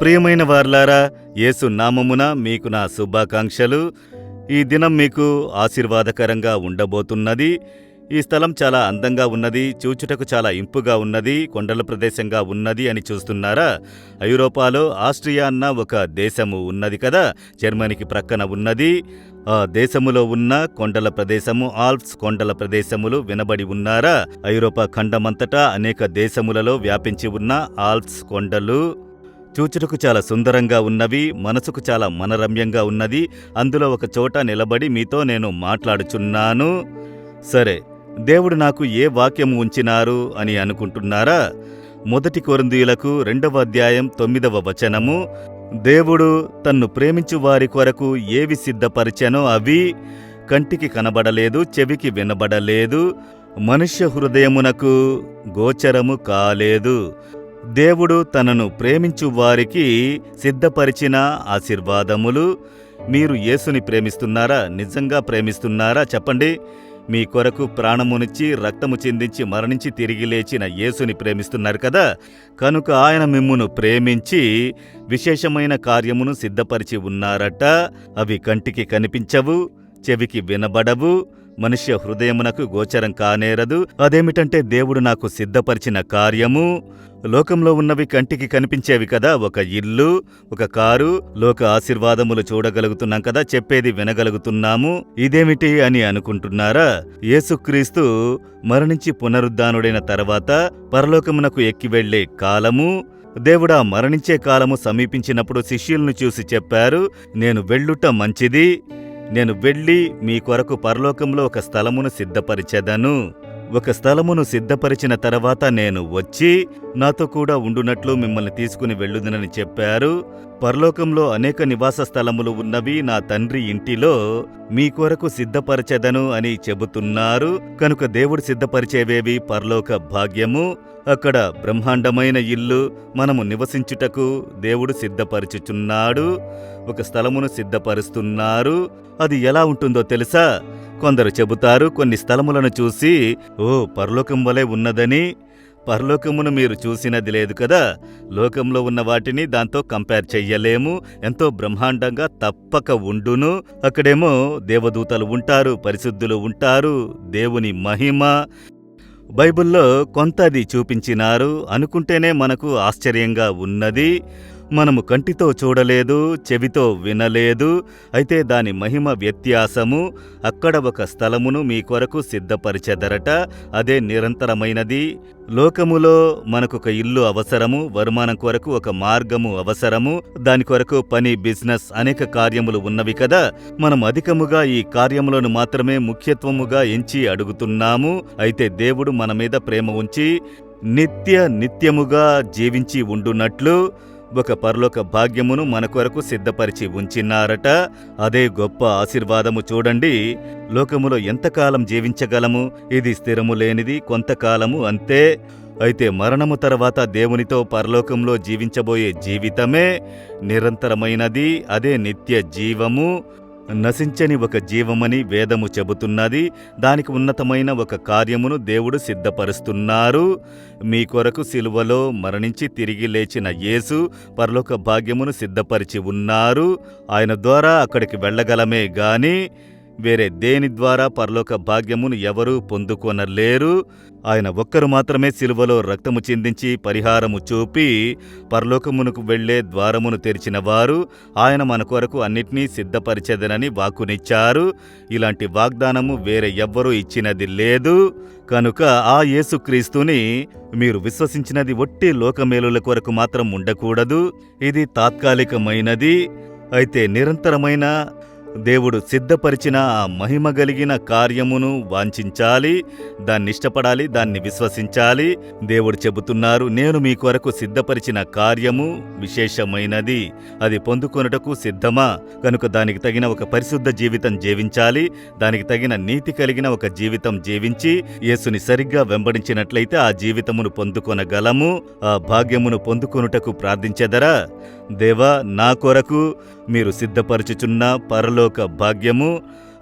ప్రియమైన వారలారా, యేసు నామమున మీకు నా శుభాకాంక్షలు. ఈ దినం మీకు ఆశీర్వాదకరంగా ఉండబోతున్నది. ఈ స్థలం చాలా అందంగా ఉన్నది, చూచుటకు చాలా ఇంపుగా ఉన్నది, కొండల ప్రదేశంగా ఉన్నది అని చూస్తున్నారా? ఐరోపాలో ఆస్ట్రియా అన్న ఒక దేశము ఉన్నది కదా, జర్మనీకి ప్రక్కన ఉన్నది. ఆ దేశములో ఉన్న కొండల ప్రదేశము ఆల్ప్స్ కొండల ప్రదేశములు వినబడి ఉన్నారా? ఐరోపా ఖండమంతటా అనేక దేశములలో వ్యాపించి ఉన్న ఆల్ప్స్ కొండలు చూచుటకు చాలా సుందరంగా ఉన్నవి, మనసుకు చాలా మనరమ్యంగా ఉన్నది. అందులో ఒక చోట నిలబడి మీతో నేను మాట్లాడుచున్నాను. సరే, దేవుడు నాకు ఏ వాక్యము ఉంచినారు అని అనుకుంటున్నారా? 1 కొరింథీయులకు 2వ అధ్యాయం 9వ వచనము, దేవుడు తన్ను ప్రేమించు వారి కొరకు ఏవి సిద్ధపరిచెనో అవి కంటికి కనబడలేదు, చెవికి వినబడలేదు, మనుష్య హృదయమునకు గోచరము కాలేదు. దేవుడు తనను ప్రేమించు వారికి సిద్ధపరిచిన ఆశీర్వాదములు. మీరు యేసుని ప్రేమిస్తున్నారా? నిజంగా ప్రేమిస్తున్నారా? చెప్పండి. మీ కొరకు ప్రాణమునిచ్చి రక్తము చిందించి మరణించి తిరిగి లేచిన యేసుని ప్రేమిస్తున్నారు కదా. కనుక ఆయన మిమ్మును ప్రేమించి విశేషమైన కార్యమును సిద్ధపరిచి ఉన్నారట. అవి కంటికి కనిపించవు, చెవికి వినబడవు, మనుష్య హృదయమునకు గోచరం కానేరదు. అదేమిటంటే దేవుడు నాకు సిద్ధపరిచిన కార్యము. లోకంలో ఉన్నవి కంటికి కనిపించేవి కదా, ఒక ఇల్లు, ఒక కారు, లోక ఆశీర్వాదములు చూడగలుగుతున్నాం కదా, చెప్పేది వినగలుగుతున్నాము. ఇదేమిటి అని అనుకుంటున్నారా? యేసుక్రీస్తు మరణించి పునరుద్ధానుడైన తర్వాత పరలోకమునకు ఎక్కి వెళ్లే కాలము, దేవుడా మరణించే కాలము సమీపించినప్పుడు శిష్యులను చూసి చెప్పారు, నేను వెళ్ళుట మంచిది, నేను వెళ్ళి మీ కొరకు పరలోకంలో ఒక స్థలమును సిద్ధపరిచెదను. ఒక స్థలమును సిద్ధపరిచిన తర్వాత నేను వచ్చి నాతో కూడా ఉండునట్లు మిమ్మల్ని తీసుకుని వెళ్ళుదునని చెప్పారు. పరలోకంలో అనేక నివాస స్థలములు ఉన్నవి, నా తండ్రి ఇంటిలో మీ కొరకు సిద్ధపరచెదను అని చెబుతున్నారు. కనుక దేవుడు సిద్ధపరిచేవేవి పరలోక భాగ్యము. అక్కడ బ్రహ్మాండమైన ఇల్లు మనము నివసించుటకు దేవుడు సిద్ధపరచుచున్నాడు. ఒక స్థలమును సిద్ధపరుస్తున్నారు. అది ఎలా ఉంటుందో తెలుసా? కొందరు చెబుతారు కొన్ని స్థలములను చూసి, ఓ పరలోకం వలె ఉన్నదని. పరలోకమును మీరు చూసినది లేదు కదా. లోకంలో ఉన్న వాటిని దాంతో కంపేర్ చెయ్యలేము. ఎంతో బ్రహ్మాండంగా తప్పక ఉండును. అక్కడేమో దేవదూతలు ఉంటారు, పరిశుద్ధులు ఉంటారు, దేవుని మహిమ. బైబిల్లో కొంత అది చూపించినారు. అనుకుంటేనే మనకు ఆశ్చర్యంగా ఉన్నది. మనము కంటితో చూడలేదు, చెవితో వినలేదు. అయితే దాని మహిమ వ్యత్యాసము. అక్కడ ఒక స్థలమును మీ కొరకు సిద్ధపరిచెదరట. అదే నిరంతరమైనది. లోకములో మనకొక ఇల్లు అవసరము, వరుమానం కొరకు ఒక మార్గము అవసరము, దాని కొరకు పని, బిజినెస్, అనేక కార్యములు ఉన్నవి కదా. మనం అధికముగా ఈ కార్యములను మాత్రమే ముఖ్యత్వముగా ఎంచి అడుగుతున్నాము. అయితే దేవుడు మన మీద ప్రేమ ఉంచి నిత్యముగా జీవించి ఉండునట్లు ఒక పరలోక భాగ్యమును మన కొరకు సిద్ధపరిచి ఉంచినారట. అదే గొప్ప ఆశీర్వాదము. చూడండి, లోకములో ఎంతకాలం జీవించగలము? ఇది స్థిరము లేనిది, కొంతకాలము అంతే. అయితే మరణము తర్వాత దేవునితో పరలోకంలో జీవించబోయే జీవితమే నిరంతరమైనది. అదే నిత్య జీవము. నశించని ఒక జీవమని వేదము చెబుతున్నది. దానికి ఉన్నతమైన ఒక కార్యమును దేవుడు సిద్ధపరుస్తున్నారు. మీ కొరకు సిలువలో మరణించి తిరిగి లేచిన యేసు పరలోక భాగ్యమును సిద్ధపరిచి ఉన్నారు. ఆయన ద్వారా అక్కడికి వెళ్ళగలమే గాని వేరే దేని ద్వారా పరలోక భాగ్యమును ఎవరూ పొందుకొనలేరు. ఆయన ఒక్కరు మాత్రమే సిలువలో రక్తము చిందించి పరిహారము చూపి పరలోకమునకు వెళ్లే ద్వారమును తెరిచినవారు. ఆయన మన కొరకు అన్నిటినీ సిద్ధపరిచెదనని వాక్కునిచ్చారు. ఇలాంటి వాగ్దానము వేరే ఎవ్వరూ ఇచ్చినది లేదు. కనుక ఆ యేసుక్రీస్తుని మీరు విశ్వసించినది ఒట్టి లోకమేలుల కొరకు మాత్రం ఉండకూడదు. ఇది తాత్కాలికమైనది. అయితే నిరంతరమైన దేవుడు సిద్ధపరిచిన ఆ మహిమ కలిగిన కార్యమును వాంఛించాలి, దాన్ని ఇష్టపడాలి, దాన్ని విశ్వసించాలి. దేవుడు చెబుతున్నారు, నేను మీ కొరకు సిద్ధపరిచిన కార్యము విశేషమైనది. అది పొందుకొనుటకు సిద్ధమా? కనుక దానికి తగిన ఒక పరిశుద్ధ జీవితం జీవించాలి. దానికి తగిన నీతి కలిగిన ఒక జీవితం జీవించి యేసుని సరిగ్గా వెంబడించినట్లయితే ఆ జీవితమును పొందుకొనగలము. ఆ భాగ్యమును పొందుకొనుటకు ప్రార్థించెదరా? దేవా, నా కొరకు మీరు సిద్ధపరచుచున్న పరలోక భాగ్యము,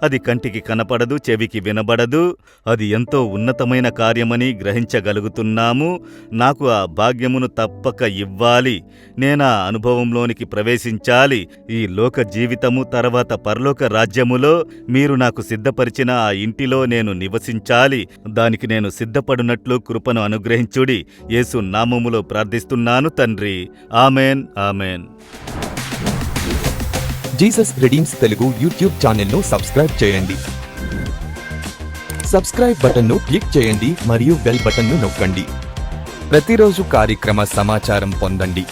అది కంటికి కనపడదు, చెవికి వినబడదు. అది ఎంతో ఉన్నతమైన కార్యమని గ్రహించగలుగుతున్నాము. నాకు ఆ భాగ్యమును తప్పక ఇవ్వాలి. నేనా అనుభవంలోనికి ప్రవేశించాలి. ఈ లోక జీవితము తర్వాత పరలోక రాజ్యములో మీరు నాకు సిద్ధపరిచిన ఆ ఇంటిలో నేను నివసించాలి. దానికి నేను సిద్ధపడినట్లు కృపను అనుగ్రహించుడి. యేసు నామములో ప్రార్థిస్తున్నాను తండ్రి. Amen, amen. Jesus redeems Telugu YouTube ఛానల్ను సబ్స్క్రైబ్ చేయండి. సబ్స్క్రైబ్ బటన్ను క్లిక్ చేయండి మరియు బెల్ బటన్ను నొక్కండి. ప్రతిరోజు కార్యక్రమ సమాచారం పొందండి.